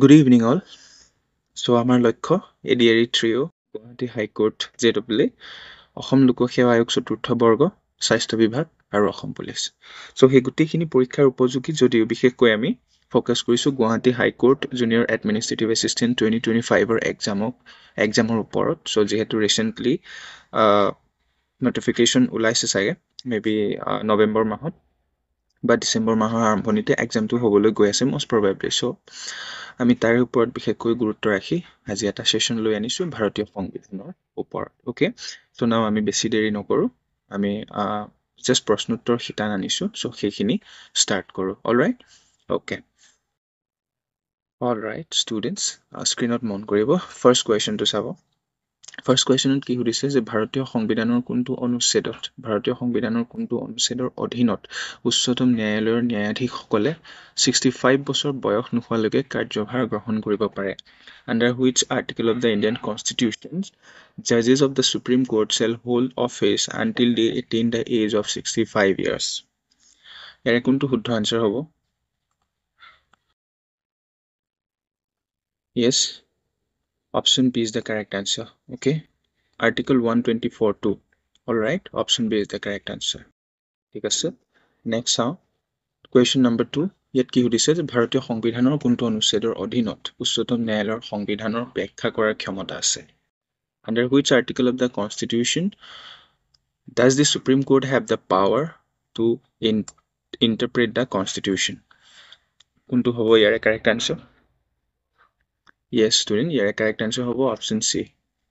Good evening, all. So, আমাৰ লক্ষ্য ADRE 3O Guwahati high court JAA Assam লোক সেৱা আয়োগ চতুৰ্থ বৰ্গ স্বাস্থ্য বিভাগ আৰু অসম পুলিচ। So, সেই গোটেইখিনি পৰীক্ষাৰ উপযোগী যদিও বিশেষকৈ আমি ফ'কাছ কৰিছোঁ Guwahati high court junior administrative assistant 2025ৰ এক্সামৰ ওপৰত। So, যিহেতু ৰিচেণ্টলি নটিফিকেশ্যন ওলাইছে চাগে মেবি নৱেম্বৰ মাহত বা ডিচেম্বৰ মাহৰ আৰম্ভণিতে এক্সামটো হ'বলৈ গৈ আছে মষ্ট প্ৰবেবলি। চ' আমি তাৰে ওপৰত বিশেষকৈ গুৰুত্ব ৰাখি আজি এটা ছেশ্যন লৈ আনিছোঁ ভাৰতীয় সংবিধানৰ ওপৰত। অ'কে, চ' নাও আমি বেছি দেৰি নকৰোঁ, আমি জাষ্ট প্ৰশ্নোত্তৰ শিতান আনিছোঁ। চ' সেইখিনি ষ্টাৰ্ট কৰোঁ। Alright, okay. অলৰাইট ষ্টুডেণ্টছ, স্ক্ৰীণত মন কৰিব। ফাৰ্ষ্ট কুৱেশ্যনটো চাব। ফাৰ্ষ্ট কুৱেশ্যনত কি সুধিছে যে ভাৰতীয় সংবিধানৰ কোনটো অনুচ্ছেদৰ অধীনত উচ্চতম ন্যায়ালয়ৰ ন্যায়াধীশসকলে 65 বছৰ বয়স নোহোৱালৈকে কাৰ্যভাৰ গ্ৰহণ কৰিব পাৰে। Under which article of the Indian Constitution, judges of the Supreme Court shall hold office until they attain the age of 65 years. ইয়াৰে কোনটো শুদ্ধ আনসাৰ হ'ব? Yes, option B is the correct answer. Okay, Article 124(2). Alright, option B is the correct answer. ঠিক আছে, next চাওঁ। Question number 2, ইয়াত কি সুধিছে যে ভাৰতীয় সংবিধানৰ কোনটো অনুচ্ছেদৰ অধীনত উচ্চতম ন্যায়ালয়ৰ সংবিধানৰ ব্যাখ্যা কৰাৰ ক্ষমতা আছে? Under which article of the Constitution does the Supreme Court have the power to interpret the Constitution? কোনটো হ'ব ইয়াৰে কাৰেক্ট আনসাৰ? Yes, student, ইয়াৰে কাৰেক্ট আনসাৰ হ'ব অপশ্যন C,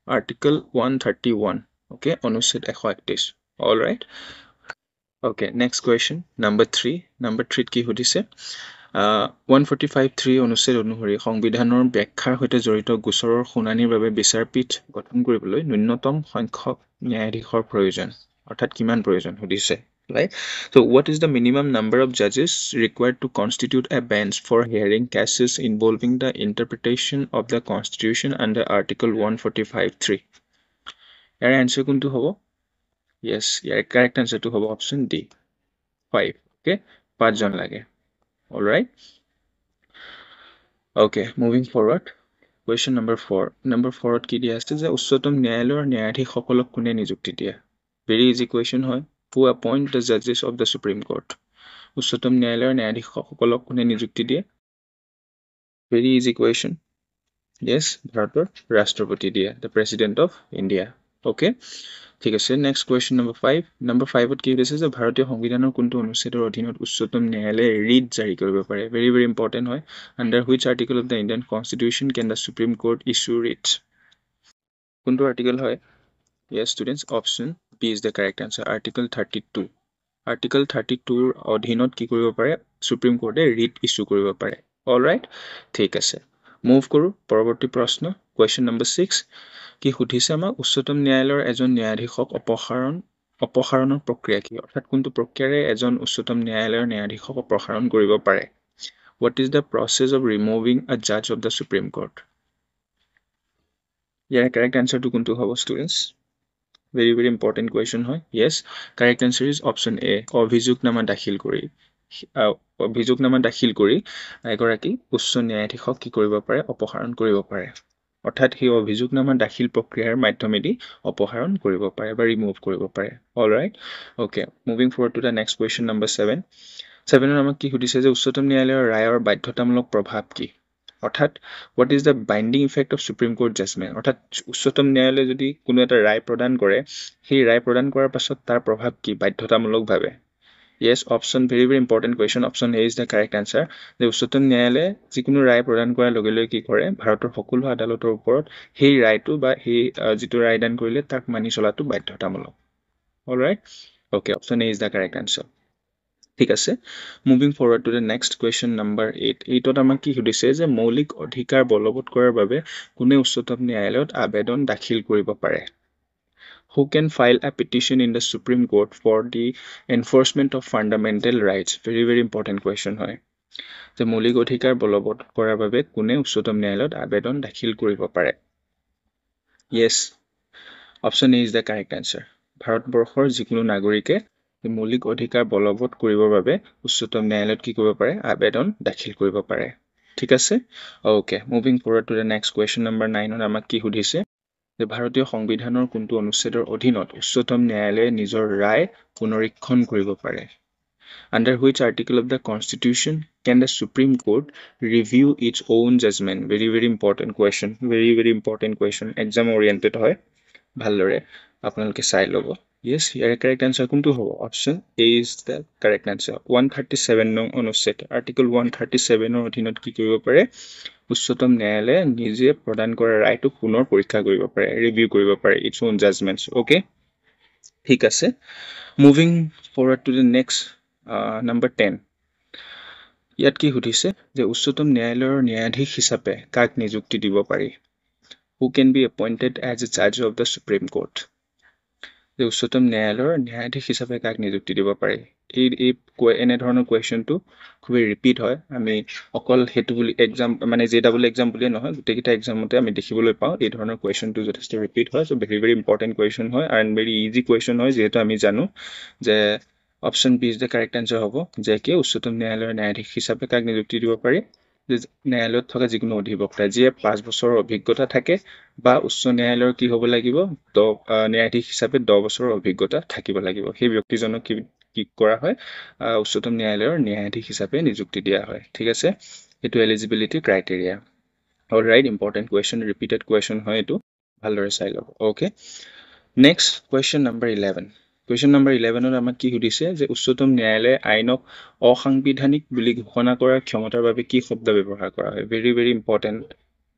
Article 131. Okay, অনুচ্ছেদ 131. All right. Okay, next question, number 3. Number 3 কি সুধিছে? 145(3) অনুচ্ছেদ অনুসৰি সংবিধানৰ ব্যাখ্যাৰ সৈতে জড়িত গোচৰৰ শুনানিৰ বাবে বিচাৰপীঠ গঠন কৰিবলৈ ন্যূনতম সংখ্যক ন্যায়াধীশৰ প্ৰয়োজন, অৰ্থাৎ কিমান প্ৰয়োজন সুধিছে, right? So, what is the minimum number of judges required to constitute a bench for hearing cases involving the interpretation of the Constitution under Article 145(3)? Year answer কোনটো হ'ব? Yes, year correct answer to have option D, 5. Okay, 5 জন লাগে. All right. Okay, moving forward. Question number 4. Number 4 কি দিয়া আছে যে উচ্চতম ন্যায়ালয়ৰ ন্যায়াধীশসকলক কোনে নিযুক্তি দিয়ে? Very easy question হয়. Who appoint the judges of the Supreme Court? উচ্চতম ন্যায়ালয়ৰ ন্যায়াধীশসকলক কোনে নিযুক্তি দিয়ে? Very easy question. Yes, ভাৰতৰ ৰাষ্ট্ৰপতি দিয়ে, the President of India. Okay. ঠিক আছে, নেক্সট কুৱেশ্যন নম্বৰ 5. নম্বৰ 5ত কি হৈছে যে ভাৰতীয় সংবিধানৰ কোনটো অনুচ্ছেদৰ অধীনত উচ্চতম ন্যায়ালয়ে ৰিট জাৰি কৰিব পাৰে? ভেৰি ভেৰি ইম্পৰ্টেণ্ট হয়। Under which article of the Indian constitution can the Supreme Court issue writs? কোনটো আৰ্টিকল হয়? Yes, students, option B is the correct answer, Article 32. Article 32ৰ অধীনত কি কৰিব পাৰে? সুপ্ৰিম কোৰ্টে ৰিট ইছ্যু কৰিব পাৰে। অল ৰাইট, ঠিক আছে, মুভ কৰোঁ পৰৱৰ্তী প্ৰশ্ন। কুৱেশ্যন নম্বৰ 6 কি সুধিছে আমাক? উচ্চতম ন্যায়ালয়ৰ এজন ন্যায়াধীশক অপসাৰণৰ প্ৰক্ৰিয়া কি? অৰ্থাৎ কোনটো প্ৰক্ৰিয়াৰে এজন উচ্চতম ন্যায়ালয়ৰ ন্যায়াধীশক অপসাৰণ কৰিব পাৰে? What is the process of removing a judge of the Supreme Court? ইয়াৰ কাৰেক্ট আনসাৰটো কোনটো হ'ব students? Very very important question হয়। Yes, correct answer is option A, অভিযোগনামা দাখিল কৰি এগৰাকী উচ্চ ন্যায়াধীশক কি কৰিব পাৰে? অপসাৰণ কৰিব পাৰে। অৰ্থাৎ সেই অভিযোগনামা দাখিল প্ৰক্ৰিয়াৰ মাধ্যমেদি অপসাৰণ কৰিব পাৰে বা ৰিমুভ কৰিব পাৰে। All right, okay, moving forward to the next question number 7. 7ত আমাক কি সুধিছে যে উচ্চতম ন্যায়ালয়ৰ ৰায়ৰ বাধ্যতামূলক প্ৰভাৱ কি? অৰ্থাৎ what is the binding effect of supreme court judgement? অৰ্থাৎ উচ্চতম ন্যায়ালয়ে যদি কোনো এটা ৰায় প্ৰদান কৰে, সেই ৰায় প্ৰদান কৰাৰ পাছত তাৰ প্ৰভাৱ কি বাধ্যতামূলকভাৱে? Yes, option, very very important question. Option A is the correct answer. যে উচ্চতম ন্যায়ালয়ে যিকোনো ৰায় প্ৰদান কৰাৰ লগে লগে কি কৰে? ভাৰতৰ সকলো আদালতৰ ওপৰত সেই ৰায়টো বা সেই যিটো ৰায়দান কৰিলে তাক মানি চলাটো বাধ্যতামূলক। Alright, okay, option A is the correct answer. ঠিক আছে, moving forward to the next question number 8. 8ত আমাক কি সুধিছে যে মৌলিক অধিকাৰ বলবৎ কৰাৰ বাবে কোনে উচ্চতম ন্যায়ালয়ত আবেদন দাখিল কৰিব পাৰে? Who can file a petition in the Supreme Court for the enforcement of fundamental rights? Very very important question হয় যে মৌলিক অধিকাৰ বলবৎ কৰাৰ বাবে কোনে উচ্চতম ন্যায়ালয়ত আবেদন দাখিল কৰিব পাৰে? Yes, option A is the correct answer. ভাৰতবৰ্ষৰ যিকোনো নাগৰিকে মৌলিক অধিকাৰ বলবৎ কৰিবৰ বাবে উচ্চতম ন্যায়ালয়ত কি কৰিব পাৰে? আবেদন দাখিল কৰিব পাৰে। ঠিক আছে okay moving forward to the next question number 9 আমাক কি সুধিছে যে ভাৰতীয় সংবিধানৰ কোনটো অনুচ্ছেদৰ অধীনত উচ্চতম ন্যায়ালয়ে নিজৰ ৰায় পুনৰীক্ষণ কৰিব পাৰে Under which article of the Constitution can the Supreme Court review its own judgment? Very, very important question. Very, very important question. Exam oriented হয় ভালদৰে আপোনালোকে চাই ল'ব yes ইয়াৰ correct answer কোনটো হ'ব option A is the correct answer 137 নং অনুচ্ছেদ article 137 ৰ অধীনত কি কৰিব পাৰে উচ্চতম ন্যায়ালয়ে নিজে প্ৰদান কৰা ৰায়টো পুনৰ পৰীক্ষা কৰিব পাৰে ৰিভিউ কৰিব পাৰে its own judgments okay ঠিক আছে moving forward to the next number 10 ইয়াত কি সুধিছে যে উচ্চতম ন্যায়ালয়ৰ ন্যায়াধীশ হিচাপে কাক নিযুক্তি দিব পাৰি who can be appointed as a judge of the Supreme Court যে উচ্চতম ন্যায়ালয়ৰ ন্যায়াধীশ হিচাপে কাক নিযুক্তি দিব পাৰি এই এনে ধৰণৰ কোৱেশ্চনটো খুবই ৰিপিট হয় আমি অকল হেতু বুলি এক্সাম মানে জেডাবল এক্সাম বুলি নহয় গোটেইটা এক্সামতে আমি দেখিবলৈ পাওঁ এই ধৰণৰ কোৱেশ্চনটো যথেষ্ট ৰিপিট হয় so very very important question হয় এণ্ড ভেৰি ইজি কোৱেশ্চন হয় যেহেতু আমি জানো যে option B is the correct answer হ'ব যে কি উচ্চতম ন্যায়ালয়ৰ ন্যায়াধীশ হিচাপে কাক নিযুক্তি দিব পাৰি যে ন্যায়ালয়ত থকা যিকোনো অধিবক্তা যিয়ে 5 বছৰৰ অভিজ্ঞতা থাকে বা উচ্চ ন্যায়ালয়ৰ কি হ'ব লাগিব ন্যায়াধীশ হিচাপে 10 বছৰৰ অভিজ্ঞতা থাকিব লাগিব সেই ব্যক্তিজনক কি কৰা হয় উচ্চতম ন্যায়ালয়ৰ ন্যায়াধীশ হিচাপে নিযুক্তি দিয়া হয় ঠিক আছে এটো eligibility criteria alright important question repeated question হয় এটো ভালদৰে চাই লব okay next question number 11 Question number 11 আমাক কি সুধিছে যে উচ্চতম ন্যায়ালয়ে আইনক অসাংবিধানিক বুলি ঘোষণা কৰাৰ ক্ষমতাৰ বাবে কি শব্দ ব্যৱহাৰ কৰা হয় very very important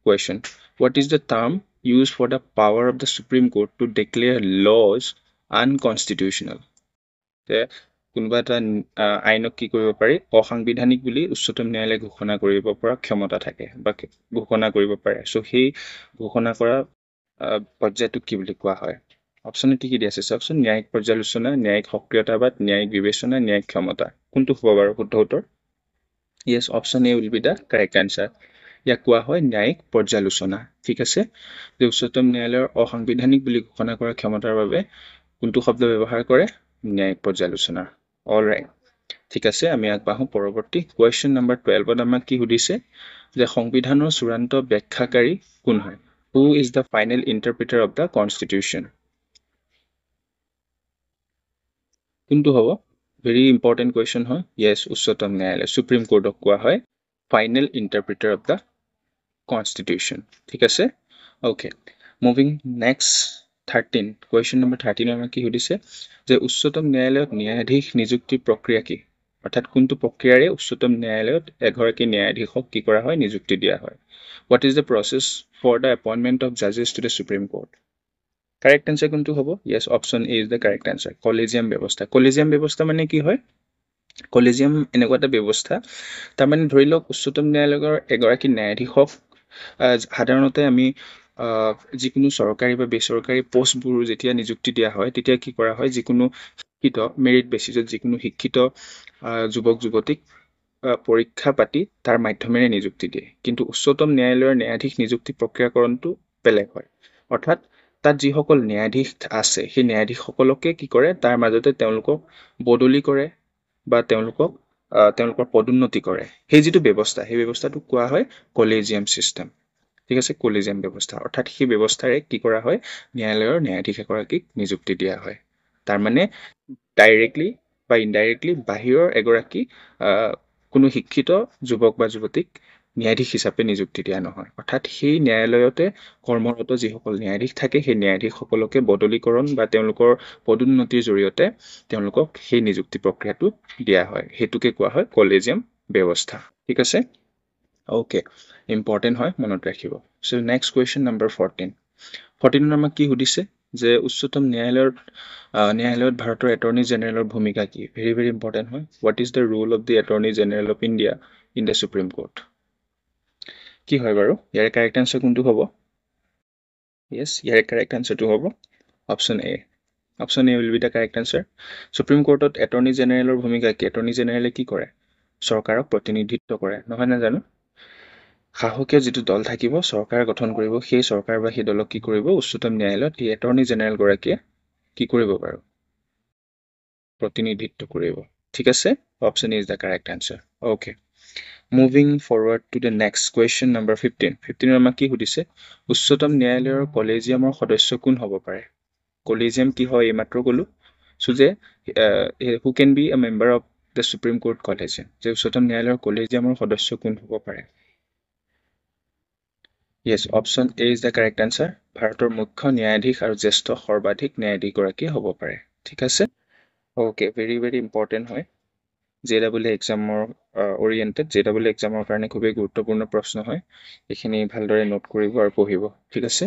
question what is the term used for the power of the Supreme Court to declare laws unconstitutional তে কোনবা এটা আইনক কি কৰিব পাৰি অসাংবিধানিক বুলি উচ্চতম ন্যায়ালয়ে ঘোষণা কৰিব পৰা ক্ষমতা থাকে বা ঘোষণা কৰিব পাৰে সো সেই ঘোষণা কৰা পৰ্যায়টো কি বুলি কোৱা হয় অপচন কি দিয়া আছে অপচন ন্যায়িক পৰ্যালোচনা ন্যায়িক সক্ৰিয়তা বা ন্যায়িক বিবেচনা ন্যায়িক ক্ষমতা কোনটো হ'ব বাৰু শুদ্ধ উত্তৰ yes option A will be the correct answer ইয়াক কোৱা হয় ন্যায়িক পৰ্যালোচনা ঠিক আছে যে উচ্চতম ন্যায়ালয়ৰ অসাংবিধানিক বুলি ঘোষণা কৰাৰ ক্ষমতাৰ বাবে কোনটো শব্দ ব্যৱহাৰ কৰে ন্যায়িক পৰ্যালোচনা অলৰাইট ঠিক আছে আমি আগবাঢ়ো পৰৱৰ্তী কোৱেশ্চন নম্বৰ 12 ত আমাক কি সুধিছে যে সংবিধানৰ চূড়ান্ত ব্যাখ্যাকাৰী কোন হয় who is the final interpreter of the constitution কোনটো হ'ব very important question হয় yes উচ্চতম ন্যায়ালয় সুপ্ৰিম কোৰ্টক কোৱা হয় final interpreter of the constitution ঠিক আছে okay moving next 13 question number 13 আমাক কি সুধিছে যে উচ্চতম ন্যায়ালয়ত ন্যায়াধীশ নিযুক্তি প্ৰক্ৰিয়া কি অৰ্থাৎ কোনটো প্ৰক্ৰিয়াৰে উচ্চতম ন্যায়ালয়ত এগৰাকী ন্যায়াধীশক কি কৰা হয় নিযুক্তি দিয়া হয় what is the process for the appointment of judges to the Supreme Court correct answer কোনটো হ'ব yes option A is the correct answer collegium ব্যৱস্থা মানে কি হয় collegium এনেকুৱা এটা ব্যৱস্থা তাৰ মানে ধৰি লওক উচ্চতম ন্যায়ালয়ৰ এগৰাকী ন্যায়াধীশক সাধাৰণতে আমি যিকোনো চৰকাৰী বা বেচৰকাৰী পোষ্টবোৰ যেতিয়া নিযুক্তি দিয়া হয় তেতিয়া কি কৰা হয় যিকোনো শিক্ষিত মেৰিট বেচিছত যিকোনো শিক্ষিত যুৱক যুৱতীক পৰীক্ষা পাতি তাৰ মাধ্যমেৰে নিযুক্তি দিয়ে কিন্তু উচ্চতম ন্যায়ালয়ৰ ন্যায়াধীশ নিযুক্তি প্ৰক্ৰিয়াকৰণটো বেলেগ হয় অৰ্থাৎ তাত যিসকল ন্যায়াধীশ আছে সেই ন্যায়াধীশসকলকে কি কৰে তাৰ মাজতে তেওঁলোকক বদলি কৰে বা তেওঁলোকৰ পদোন্নতি কৰে সেই যিটো ব্যৱস্থা সেই ব্যৱস্থাটো কোৱা হয় কলেজিয়াম সিস্টেম ঠিক আছে কলেজিয়াম ব্যৱস্থা অৰ্থাৎ সেই ব্যৱস্থাৰে কি কৰা হয় ন্যায়ালয়ৰ ন্যায়াধীশ এগৰাকীক নিযুক্তি দিয়া হয় তাৰ মানে ডাইৰেক্টলি বা ইনডাইৰেক্টলি বাহিৰৰ এগৰাকী কোনো শিক্ষিত যুৱক বা যুৱতীক ন্যায়াধীশ হিচাপে নিযুক্তি দিয়া নহয় অৰ্থাৎ সেই ন্যায়ালয়তে কৰ্মৰত যিসকল ন্যায়াধীশ থাকে সেই ন্যায়াধীশসকলকে বদলীকৰণ বা তেওঁলোকৰ পদোন্নতিৰ জৰিয়তে তেওঁলোকক সেই নিযুক্তি প্ৰক্ৰিয়াটো দিয়া হয় হেতুকে কোৱা হয় কলেজিয়াম ব্যৱস্থা ঠিক আছে ওকে ইম্পৰ্টেন্ট হয় মনত ৰাখিব সো নেক্সট কোৱেশ্চন নম্বৰ 14 আমাক কি সুধিছে যে উচ্চতম ন্যায়ালয়ত ভাৰতৰ এটৰ্নি জেনেৰেলৰ ভূমিকা কি ভেৰি ভেৰি ইম্পৰ্টেন্ট হয় what is the roll of the attorney general of India in the Supreme court কি হয় বাৰু ইয়াৰ কাৰেক্ট আনসাৰ কোনটো হ'ব yes ইয়াৰ কাৰেক্ট আনসাৰটো হ'ব option A will be the correct answer supreme কোৰ্টত এটৰ্নি জেনেৰেলৰ ভূমিকা কি এটৰ্নি জেনেৰেলে কি কৰে চৰকাৰক প্ৰতিনিধিত্ব কৰে নহয় না জানো শাসকীয় যিটো দল থাকিব চৰকাৰ গঠন কৰিব সেই চৰকাৰ বা সেই দলক কি কৰিব উচ্চতম ন্যায়ালয়ত এই এটৰ্নি জেনেৰেল গৰাকীয়ে কি কৰিব বাৰু প্ৰতিনিধিত্ব কৰিব ঠিক আছে option A is the correct answer okay Moving forward to the next question number 15. 15 আমাক কি সুধিছে উচ্চতম ন্যায়ালয়ৰ কলেজিয়ামৰ সদস্য কোন হ'ব পাৰে কলেজিয়াম কি হয় এইমাত্ৰ ক'লো so যে who can be a member of the Supreme Court Collegium যে উচ্চতম ন্যায়ালয়ৰ কলেজিয়ামৰ সদস্য কোন হ'ব পাৰে Yes, option A is the correct answer. ভাৰতৰ মুখ্য ন্যায়াধীশ আৰু জ্যেষ্ঠ সৰ্বাধিক ন্যায়াধীশ গৰাকী হ'ব পাৰে ঠিক আছে Okay, very important হয় JEE এক্সামৰ oriented JEE এক্সামৰ কাৰণে খুবেই গুৰুত্বপূৰ্ণ প্ৰশ্ন হয় এইখিনি ভালদৰে নোট কৰিব আৰু পঢ়িব ঠিক আছে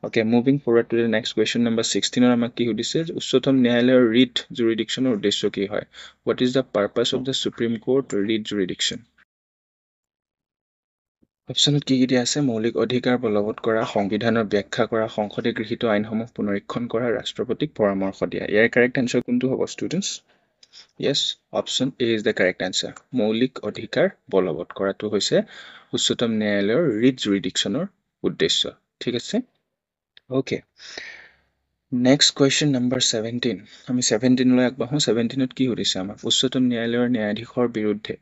Okay, moving forward to the next question number 16 আমাক কি সুধিছে উচ্চতম ন্যায়ালয়ৰ ৰিট জুৰিডিকশ্যনৰ উদ্দেশ্য কি হয় What is the purpose of the Supreme Court writ jurisdiction অপশ্যনত কি দিয়া আছে মৌলিক অধিকাৰ বলবৎ কৰা সংবিধানৰ ব্যাখ্যা কৰা সংসদে গৃহীত আইনসমূহ পুনৰীক্ষণ কৰা ৰাষ্ট্ৰপতিক পৰামৰ্শ দিয়া ইয়াৰ কাৰেক্ট আনসাৰ কোনটো হ'ব students Yes, option A is the correct answer. মৌলিক অধিকাৰ বলবৎ কৰাটো হৈছে উচ্চতম ন্যায়ালয়ৰ ৰিট জুৰিডিকশ্যনৰ উদ্দেশ্য ঠিক আছে Okay. Next question number 17. আমি 17 লৈ আগবাঢ়ো 17ত কি সুধিছে আমাক উচ্চতম ন্যায়ালয়ৰ ন্যায়াধীশৰ বিৰুদ্ধে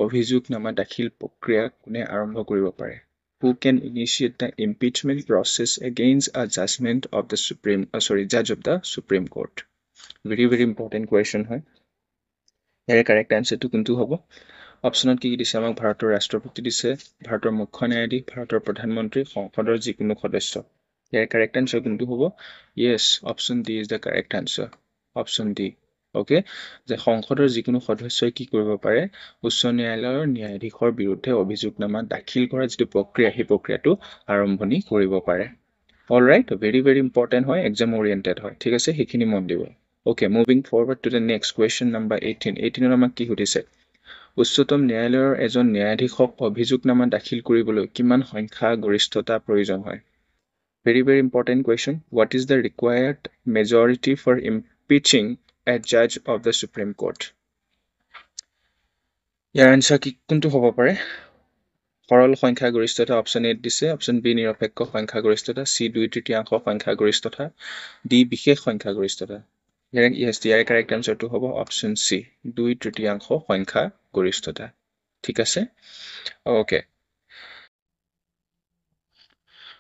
অভিযোগনামা দাখিল প্ৰক্ৰিয়া কোনে আৰম্ভ কৰিব পাৰে Who can initiate the impeachment process against a judgment of the judge of the Supreme Court? Very important question হয় ইয়াৰে কাৰেক্ট আনসাৰটো কোনটো হ'ব অপশ্যনত কি দিছে আমাক ভাৰতৰ ৰাষ্ট্ৰপতি দিছে ভাৰতৰ মুখ্য ন্যায়াধীশ ভাৰতৰ প্ৰধানমন্ত্ৰী সংসদৰ যিকোনো সদস্য ইয়াৰে কাৰেক্ট আনসাৰ কোনটো হ'ব Yes, option D is the correct answer. Option D. Okay, যে সংসদৰ যিকোনো সদস্যই কি কৰিব পাৰে উচ্চ ন্যায়ালয়ৰ ন্যায়াধীশৰ বিৰুদ্ধে অভিযোগনামা দাখিল কৰা যিটো প্ৰক্ৰিয়া সেই প্ৰক্ৰিয়াটো আৰম্ভণি কৰিব পাৰে All right, very important হয় exam oriented হয় ঠিক আছে সেইখিনি মন দিব Okay, moving forward to the next question number 18. 18 আমাক কি সুধিছে উচ্চতম ন্যায়ালয়ৰ এজন ন্যায়াধীশক অভিযোগনামা দাখিল কৰিবলৈ কিমান সংখ্যা গৰিষ্ঠতা প্ৰয়োজন হয় Very important question. What is the required majority for impeaching a judge of the Supreme Court? Your answer কি কোনটো হ'ব পাৰে সৰল সংখ্যা গৰিষ্ঠতা অপশ্যন A দিছে অপশ্যন B নিৰপেক্ষ সংখ্যা গৰিষ্ঠতা C 2/3 সংখ্যা গৰিষ্ঠতা D বিশেষ সংখ্যা গৰিষ্ঠতা Yes, the correct answer to হ'ব option C 2/3 সংখ্যা গৰিষ্ঠতা ঠিক আছে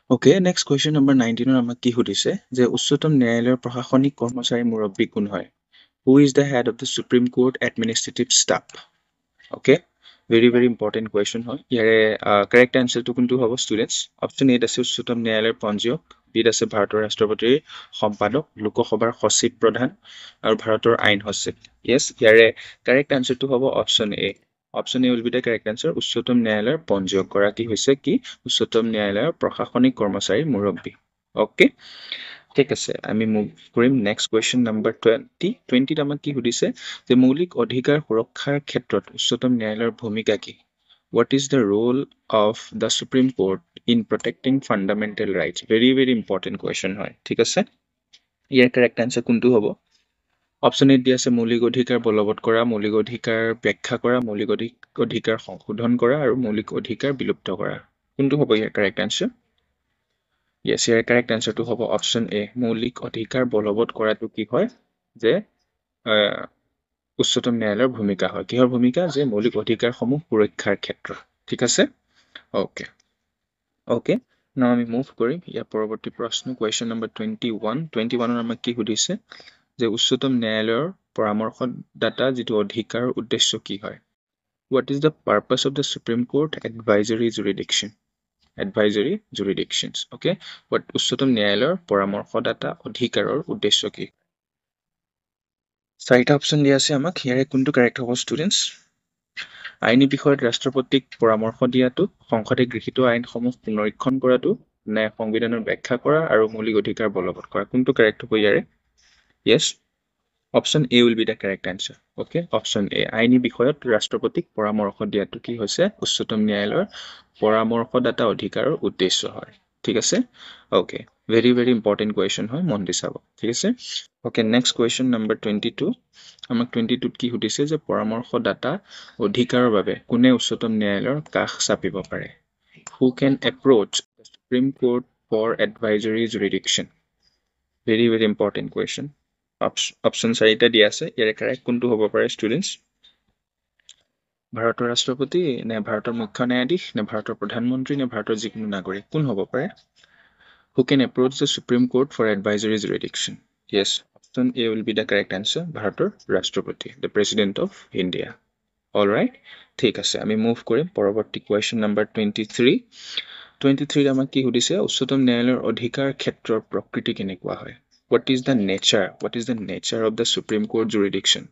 Okay, next question number 19 আমাক কি সুধিছে যে উচ্চতম ন্যায়ালয়ৰ প্ৰশাসনিক কৰ্মচাৰী মুৰব্বী কোন হয় Who is the head of the Supreme Court administrative staff Okay, very important question হয় ইয়াৰে correct answer to কোনটো হ'ব students option A আছে উচ্চতম ন্যায়ালয়ৰ পঞ্জীয়ক B আছে ভাৰতৰ ৰাষ্ট্ৰপতিৰ সম্পাদক লোকসভাৰ সচিব প্ৰধান আৰু ভাৰতৰ আইন সচিব Yes, ইয়াৰে correct answer to হ'ব option A Option A will be the correct answer. উচ্চতম ন্যায়ালয়ৰ পঞ্জীয়ক গৰাকী হৈছে কি উচ্চতম ন্যায়ালয়ৰ প্ৰশাসনিক কৰ্মচাৰী মুৰব্বী Okay, ঠিক আছে আমি মুভ কৰিম নেক্সট কোৱেশ্চন নম্বৰ 20 20 আমাক কি সুধিছে যে মৌলিক অধিকাৰ সুৰক্ষাৰ ক্ষেত্ৰত উচ্চতম ন্যায়ালয়ৰ ভূমিকা কি What is the role of the Supreme Court in protecting fundamental rights? Very important question হয় ঠিক আছে ইয়াৰ correct answer কোনটো হ'ব অপশ্যন এ দিয়া আছে মৌলিক অধিকাৰ বলবৎ কৰা মৌলিক অধিকাৰ ব্যাখ্যা কৰা মৌলিক অধিকাৰ সংশোধন কৰা আৰু মৌলিক অধিকাৰ বিলুপ্ত কৰা কোনটো হ'ব ইয়াৰ কাৰেক্ট আনসাৰ Yes, ইয়াৰ কাৰেক্ট আনসাৰটো হ'ব অপশ্যন এ মৌলিক অধিকাৰ বলবৎ কৰাটো কি হয় যে উচ্চতম ন্যায়ালয়ৰ ভূমিকা হয় কিহৰ ভূমিকা যে মৌলিক অধিকাৰসমূহ সুৰক্ষাৰ ক্ষেত্ৰত ঠিক আছে Okay, now আমি মুভ কৰিম ইয়াৰ পৰৱৰ্তী প্ৰশ্ন কোৱেশ্চন নম্বৰ 21 আমাক কি সুধিছে যে উচ্চতম ন্যায়ালয়ৰ পৰামৰ্শদাতা যিটো অধিকাৰৰ উদ্দেশ্য কি হয় What is the purpose of the Supreme Court advisory jurisdiction Advisory jurisdictions Okay, but উচ্চতম ন্যায়ালয়ৰ পৰামৰ্শদাতা অধিকাৰৰ উদ্দেশ্য কি চাৰিটা অপশ্যন দিয়া আছে আমাক ইয়াৰে কোনটো কাৰেক্ট হ'ব ষ্টুডেন্টস আইনী বিষয়ত ৰাষ্ট্ৰপতিক পৰামৰ্শ দিয়াটো সংসদে গৃহীত আইনসমূহ পুনৰীক্ষণ কৰাটো নে সংবিধানৰ ব্যাখ্যা কৰা আৰু মৌলিক অধিকাৰ বলবৎ কৰা কোনটো কাৰেক্ট হ'ব ইয়াৰে Yes, option A will be the correct answer. Okay, option A. আইনী বিষয়ত ৰাষ্ট্ৰপতিক পৰামৰ্শ দিয়াটো কি হৈছে উচ্চতম ন্যায়ালয়ৰ পৰামৰ্শদাতা অধিকাৰৰ উদ্দেশ্য হয় ঠিক আছে Okay, very important question হয় মন দি চাব ঠিক আছে Okay, next question number 22 আমাক 22ত কি সুধিছে যে পৰামৰ্শদাতা অধিকাৰৰ বাবে কোনে উচ্চতম ন্যায়ালয়ৰ কাষ চাপিব পাৰে Who can approach the Supreme Court for advisory jurisdiction Very important question Option চাৰিটা দিয়া আছে ইয়াৰে কাৰেক্ট কোনটো হ'ব পাৰে ষ্টুডেন্টস ভাৰতৰ ৰাষ্ট্ৰপতি নে ভাৰতৰ মুখ্য ন্যায়াধীশ নে ভাৰতৰ প্ৰধানমন্ত্ৰী নে ভাৰতৰ যিকোনো নাগৰিক কোন হ'ব পাৰে? Who can approach the Supreme Court for advisory jurisdiction? Yes, option A will be the correct answer. ভাৰতৰ ৰাষ্ট্ৰপতি, the President of India. All right, ঠিক আছে, আমি মুভ কৰিম পৰৱৰ্তী কুৱেশ্যন নম্বৰ 23. 23 আমাক কি সুধিছে? উচ্চতম ন্যায়ালয়ৰ অধিকাৰ ক্ষেত্ৰৰ প্ৰকৃতি কেনেকুৱা হয়? What is the nature of the Supreme Court jurisdiction?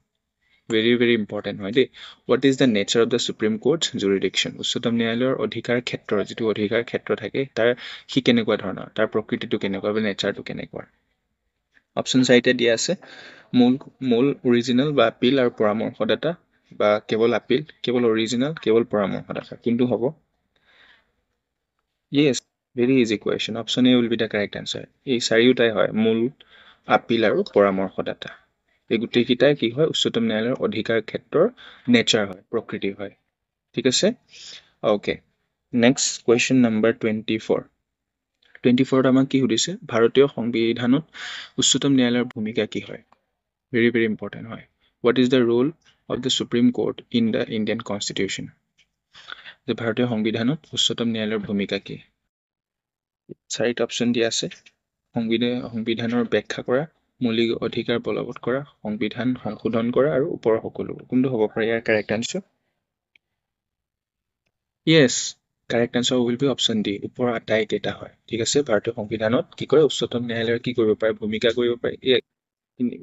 very important হয় দেই. What is the nature of the Supreme Court jurisdiction? উচ্চতম ন্যায়ালয়ৰ অধিকাৰ ক্ষেত্ৰৰ যিটো অধিকাৰ ক্ষেত্ৰ থাকে তাৰ সি কেনেকুৱা ধৰণৰ, তাৰ প্ৰকৃতিটো কেনেকুৱা বা নেচাৰটো কেনেকুৱা? অপশ্যন চাৰিটা দিয়া আছে, মূল অৰিজিনেল বা আপিল আৰু পৰামৰ্শদাতা, বা কেৱল আপিল, কেৱল অৰিজিনেল, কেৱল পৰামৰ্শদাতা, কোনটো হ'ব? Yes, very easy question. Option A will be the correct answer. এই চাৰিওটাই হয়, মূল, আপিল আৰু পৰামৰ্শদাতা। এই গোটেইকেইটাই কি হয়? উচ্চতম ন্যায়ালয়ৰ অধিকাৰ ক্ষেত্ৰৰ নেচাৰ হয়, প্ৰকৃতি হয়। ঠিক আছে, অ'কে। Next question number 24. 24ত আমাক কি সুধিছে? ভাৰতীয় সংবিধানত উচ্চতম ন্যায়ালয়ৰ ভূমিকা কি হয়? very important হয়। What is the role of the Supreme Court in the Indian Constitution? যে ভাৰতীয় সংবিধানত উচ্চতম ন্যায়ালয়ৰ ভূমিকা কি? চাৰিটা অপশ্যন দিয়া আছে, সংবিধানৰ ব্যাখ্যা কৰা, মৌলিক অধিকাৰ বলবৎ কৰা, সংবিধান সংশোধন কৰা আৰু ওপৰৰ সকলো, কোনটো হ'ব পাৰে ইয়াৰ correct answer? Yes, correct answer will be option D, ওপৰৰ আটাইকেইটা হয়। ঠিক আছে, ভাৰতীয় সংবিধানত কি কৰে? উচ্চতম ন্যায়ালয়ে কি কৰিব পাৰে? ভূমিকা কৰিব পাৰে।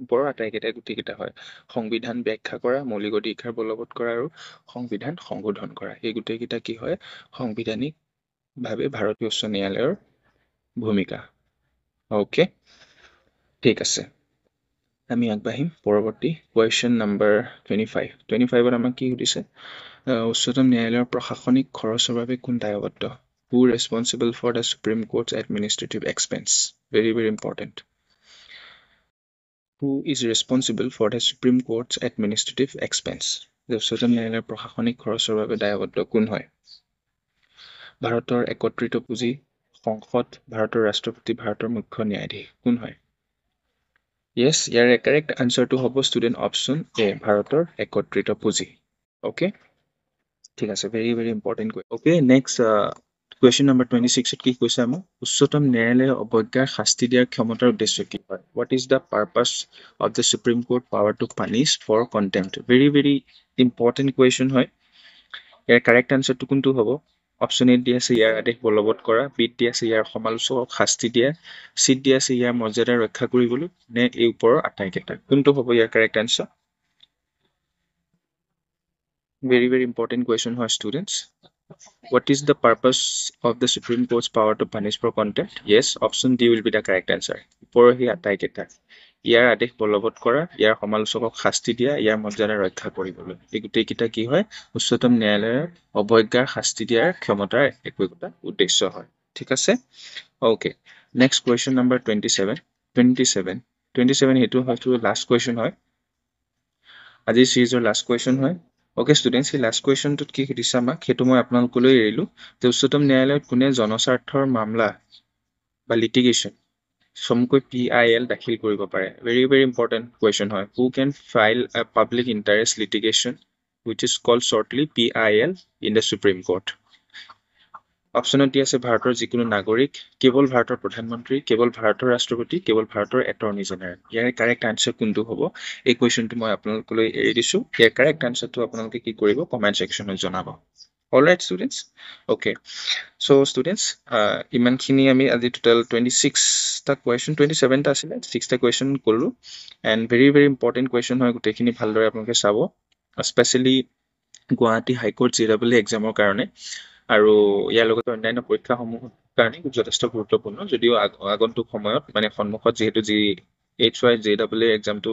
ওপৰৰ আটাইকেইটাই গোটেইকেইটা হয়। সংবিধান ব্যাখ্যা কৰা, মৌলিক অধিকাৰ বলবৎ কৰা আৰু সংবিধান সংশোধন কৰা, এই গোটেইকেইটা কি হয়? সাংবিধানিকভাৱে ভাৰতীয় উচ্চ ন্যায়ালয়ৰ ভূমিকা। অ'কে, ঠিক আছে, আমি আগবাঢ়িম পৰৱৰ্তী কুৱেশ্যন নম্বৰ 25. 25ত আমাক কি সুধিছে? উচ্চতম ন্যায়ালয়ৰ প্ৰশাসনিক খৰচৰ বাবে কোন দায়বদ্ধ? Who responsible for the Supreme Court's administrative expense? Very important. Who is responsible for the Supreme Court's administrative expense? উচ্চতম ন্যায়ালয়ৰ প্ৰশাসনিক খৰচৰ বাবে দায়বদ্ধ কোন হয়? ভাৰতৰ একত্ৰিত পুঁজি, সংসদ, ভাৰতৰ ৰাষ্ট্ৰপতি, ভাৰতৰ মুখ্য ন্যায়াধীশ, কোন হয়? Yes, ইয়াৰ কাৰেক্ট আনসাৰটো হ'ব ষ্টুডেণ্ট অপশ্যন এ, ভাৰতৰ একত্ৰিত পুঁজি। অ'কে, ঠিক আছে, very important. Okay, next question number 26ত কি কৈছে আমাক? উচ্চতম ন্যায়ালয়ে অৱজ্ঞাৰ শাস্তি দিয়াৰ ক্ষমতাৰ উদ্দেশ্য কি হয়? What is the purpose of the Supreme Court power to punish for contempt? Very important question হয়। ইয়াৰ কাৰেক্ট আনসাৰটো কোনটো হ'ব? অপশ্যন এ দিয়া আছে ইয়াৰ আদেশ বলবৎ কৰা, বিত দিয়া আছে ইয়াৰ সমালোচকক শাস্তি দিয়া, চিত দিয়া আছে ইয়াৰ মৰ্যাদা ৰক্ষা কৰিবলৈ, নে এই ওপৰৰ আটাইকেইটা, কোনটো হ'ব ইয়াৰ correct answer? Very important question হয় students. What is the purpose of the Supreme Court's power to punish for contempt? Yes, option D will be the correct answer. ওপৰৰ সেই আটাইকেইটা, ইয়াৰ আদেশ বলবৎ কৰা, ইয়াৰ সমালোচকক শাস্তি দিয়া, ইয়াৰ মৰ্যাদা ৰক্ষা কৰিবলৈ, এই গোটেইকেইটা কি হয়? উচ্চতম ন্যায়ালয়ৰ অৱজ্ঞাৰ শাস্তি দিয়াৰ ক্ষমতাৰ একোটা উদ্দেশ্য হয়। ঠিক আছে, অ'কে। Next question number 27. 27 সেইটো হয়তো লাষ্ট কুৱেশ্যন হয়, আজিৰ চিৰিজৰ লাষ্ট কুৱেশ্যন হয়। অ'কে ষ্টুডেণ্টছ, সেই লাষ্ট কুৱেশ্যনটোত কি সুধিছে আমাক সেইটো মই আপোনালোকলৈ এৰিলোঁ, যে উচ্চতম ন্যায়ালয়ত কোনে জনস্বাৰ্থৰ মামলা বা লিটিগেশ্যন চমুকৈ PIL দাখিল কৰিব পাৰে? very important question হয়। Who can file a public interest litigation which is called shortly PIL in the Supreme Court? অপশ্যনত দিয়া আছে ভাৰতৰ যিকোনো নাগৰিক, কেৱল ভাৰতৰ প্ৰধানমন্ত্ৰী, কেৱল ভাৰতৰ ৰাষ্ট্ৰপতি, কেৱল ভাৰতৰ এটৰ্নি জেনেৰেল। ইয়াৰ কাৰেক্ট আনসাৰ কোনটো হ'ব? এই কুৱেশ্যনটো মই আপোনালোকলৈ এৰি দিছোঁ। ইয়াৰ কাৰেক্ট আনসাৰটো আপোনালোকে কি কৰিব? কমেণ্ট ছেকশ্যনত জনাব। Alright students, okay. So' students, ইমানখিনি আমি আজি টোটেল 26টা কুৱেশ্যন, 27টা আছিলে, 6টা কুৱেশ্যন ক'লোঁ। এণ্ড very important কুৱেশ্যন হয়, গোটেইখিনি ভালদৰে আপোনালোকে চাব, স্পেচিয়েলি গুৱাহাটী হাইকোৰ্ট JEE এক্সামৰ কাৰণে আৰু ইয়াৰ লগতে অন্যান্য পৰীক্ষাসমূহৰ কাৰণে যথেষ্ট গুৰুত্বপূৰ্ণ। যদিও আগন্তুক সময়ত মানে সন্মুখত যিহেতু HY JEE এক্সামটো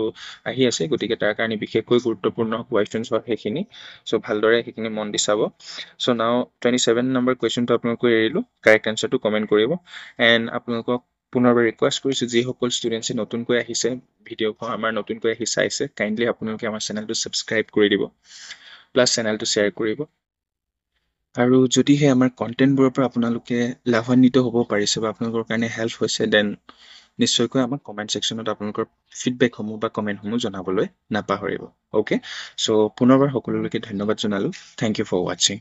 আহি আছে, গতিকে তাৰ কাৰণে বিশেষকৈ গুৰুত্বপূৰ্ণ কুৱেশ্যনছ হয় সেইখিনি। চ' ভালদৰে সেইখিনি মন দি চাব। চ' নাও 27 নম্বৰ কুৱেশ্যনটো আপোনালোকে এৰিলোঁ, কাৰেক্ট আনসাৰটো কমেণ্ট কৰিব। এণ্ড আপোনালোকক পুনৰবাৰ ৰিকুৱেষ্ট কৰিছোঁ, যিসকল ষ্টুডেণ্টছে নতুনকৈ আহিছে, ভিডিঅ'খন আমাৰ নতুনকৈ আহি চাইছে, কাইণ্ডলি আপোনালোকে আমাৰ চেনেলটো ছাবস্ক্ৰাইব কৰি দিব, প্লাছ চেনেলটো শ্বেয়াৰ কৰিব। আৰু যদিহে আমাৰ কণ্টেণ্টবোৰৰ পৰা আপোনালোকে লাভান্বিত হ'ব পাৰিছে বা আপোনালোকৰ কাৰণে হেল্প হৈছে, দেন নিশ্চয়কৈ আমাক কমেণ্ট ছেকশ্যনত আপোনালোকৰ ফিডবেকসমূহ বা কমেণ্টসমূহ জনাবলৈ নাপাহৰিব। অ'কে, চ' পুনৰবাৰ সকলোলৈকে ধন্যবাদ জনালোঁ। থেংক ইউ ফৰ ৱাচিং।